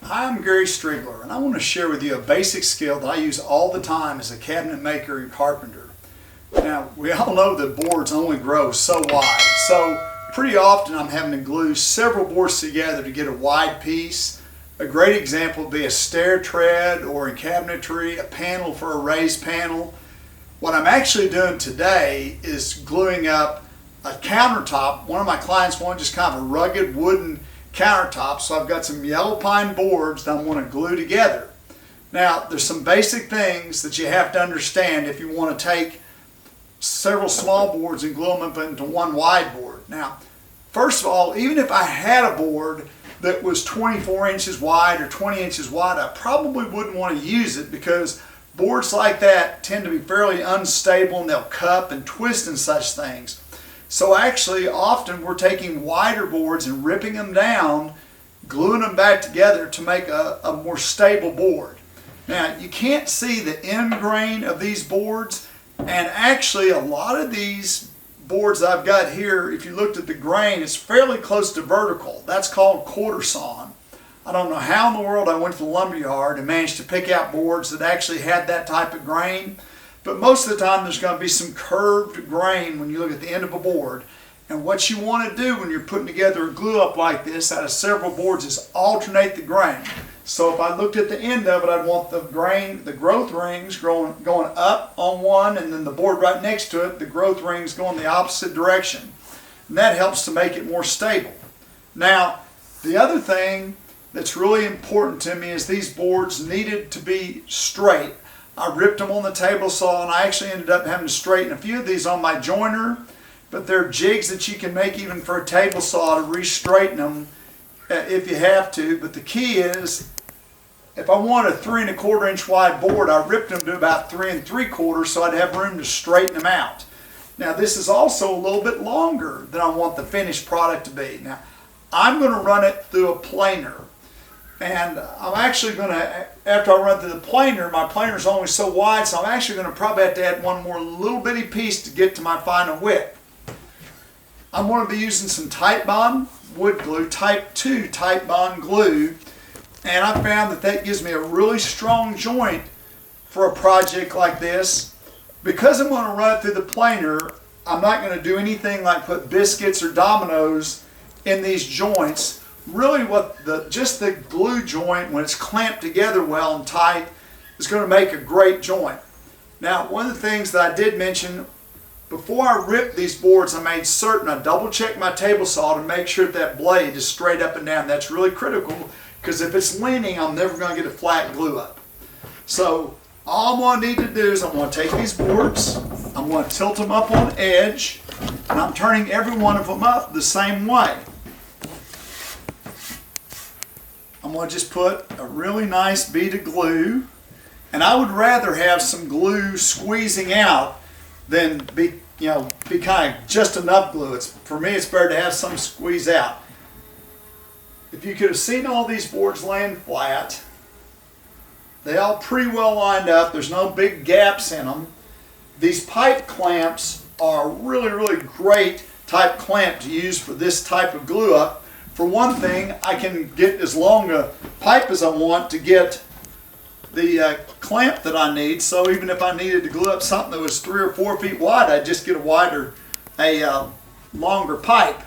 Hi, I'm Gary Strigler, and I want to share with you a basic skill that I use all the time as a cabinet maker and carpenter. Now, we all know that boards only grow so wide, so pretty often I'm having to glue several boards together to get a wide piece. A great example would be a stair tread, or in cabinetry, a panel for a raised panel. What I'm actually doing today is gluing up a countertop. One of my clients wanted just kind of a rugged wooden countertop, so I've got some yellow pine boards that I want to glue together. Now, there's some basic things that you have to understand if you want to take several small boards and glue them up into one wide board. Now, first of all, even if I had a board that was 24 inches wide or 20 inches wide, I probably wouldn't want to use it because boards like that tend to be fairly unstable and they'll cup and twist and such things. So actually, often we're taking wider boards and ripping them down, gluing them back together to make a more stable board. Now, you can't see the end grain of these boards, and actually a lot of these boards I've got here, if you looked at the grain, it's fairly close to vertical. That's called quarter sawn. I don't know how in the world I went to the lumber yard and managed to pick out boards that actually had that type of grain. But most of the time there's going to be some curved grain when you look at the end of a board. And what you want to do when you're putting together a glue up like this out of several boards is alternate the grain. So if I looked at the end of it, I'd want the grain, the growth rings going up on one, and then the board right next to it, the growth rings going the opposite direction. And that helps to make it more stable. Now, the other thing that's really important to me is these boards needed to be straight. I ripped them on the table saw, and I actually ended up having to straighten a few of these on my joiner, but they're jigs that you can make even for a table saw to re-straighten them if you have to. But the key is, if I want a 3 1/4 inch wide board, I ripped them to about 3 3/4 so I'd have room to straighten them out. Now, this is also a little bit longer than I want the finished product to be. Now, I'm going to run it through a planer. And I'm actually going to, after I run through the planer, my planer is only so wide, so I'm actually going to probably have to add one more little bitty piece to get to my final width. I'm going to be using some Titebond wood glue, type 2 Titebond glue, and I found that that gives me a really strong joint for a project like this. Because I'm going to run it through the planer, I'm not going to do anything like put biscuits or dominoes in these joints. Really, just the glue joint, when it's clamped together well and tight, is going to make a great joint. Now, one of the things that I did mention, before I ripped these boards, I made certain I double checked my table saw to make sure that blade is straight up and down. That's really critical, because if it's leaning, I'm never going to get a flat glue up. So all I'm going to need to do is I'm going to take these boards, I'm going to tilt them up on edge, and I'm turning every one of them up the same way. I'm going to just put a really nice bead of glue, and I would rather have some glue squeezing out than be kind of just enough glue. For me, it's better to have some squeeze out. If you could have seen all these boards laying flat, they all pretty well lined up. There's no big gaps in them. These pipe clamps are a really great type clamp to use for this type of glue up. For one thing, I can get as long a pipe as I want to get the clamp that I need. So even if I needed to glue up something that was 3 or 4 feet wide, I'd just get a longer pipe.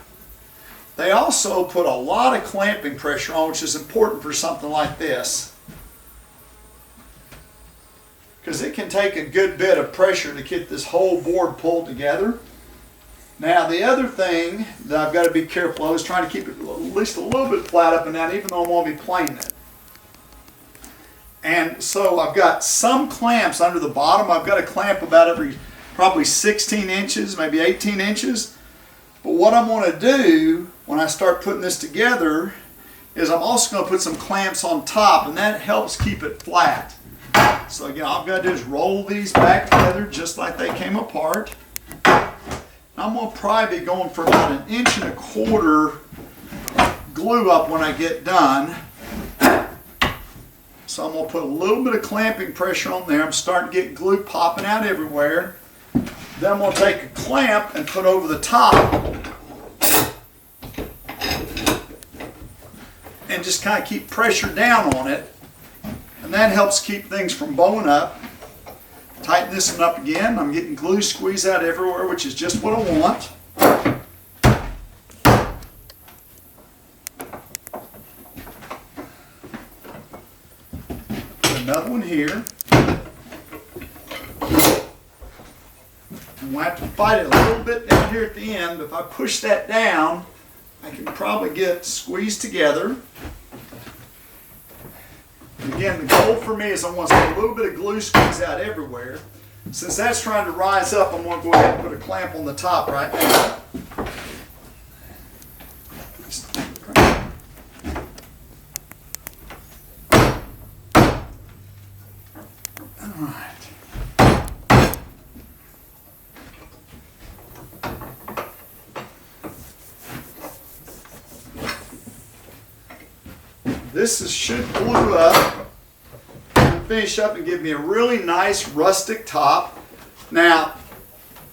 They also put a lot of clamping pressure on, which is important for something like this, because it can take a good bit of pressure to get this whole board pulled together. Now, the other thing that I've got to be careful of is trying to keep it at least a little bit flat up and down, even though I'm going to be planing it. And so I've got some clamps under the bottom. I've got a clamp about every probably 16 inches, maybe 18 inches. But what I'm going to do when I start putting this together is I'm also going to put some clamps on top, and that helps keep it flat. So again, all I've got to do is roll these back together just like they came apart. I'm going to probably be going for about 1 1/4 inch glue up when I get done. So I'm going to put a little bit of clamping pressure on there. I'm starting to get glue popping out everywhere. Then I'm going to take a clamp and put over the top. And and just kind of keep pressure down on it, and that helps keep things from bowing up. Tighten this one up again. I'm getting glue squeeze out everywhere, which is just what I want. Put another one here. I'm going to have to fight it a little bit down here at the end, but if I push that down, I can probably get squeezed together. And again, the goal for me is I want to get a little bit of glue squeeze out everywhere. Since that's trying to rise up, I'm going to go ahead and put a clamp on the top right now. All right. Should glue up and finish up and give me a really nice rustic top. Now,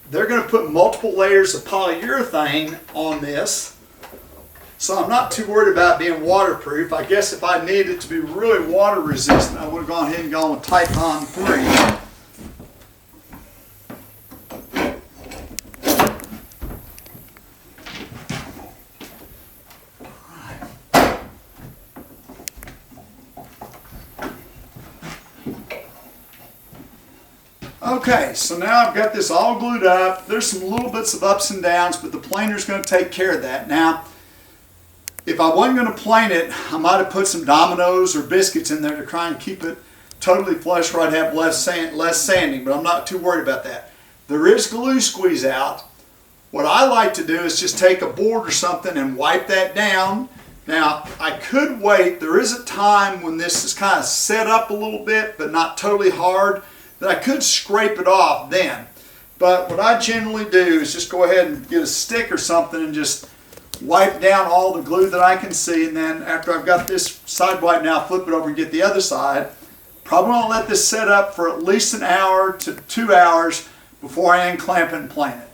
they're going to put multiple layers of polyurethane on this, so I'm not too worried about being waterproof. I guess if I needed it to be really water resistant, I would have gone ahead and gone with Typon 3. Okay, so now I've got this all glued up. There's some little bits of ups and downs, but the planer's going to take care of that. Now, if I wasn't going to plane it, I might have put some dominoes or biscuits in there to try and keep it totally flush where I'd have less sanding, but I'm not too worried about that. There is glue squeeze out. What I like to do is just take a board or something and wipe that down. Now, I could wait. There is a time when this is kind of set up a little bit, but not totally hard, that I could scrape it off then. But what I generally do is just go ahead and get a stick or something and just wipe down all the glue that I can see, and then after I've got this side wiped now, flip it over and get the other side. Probably want to let this set up for at least an hour to 2 hours before I unclamp it and plane it.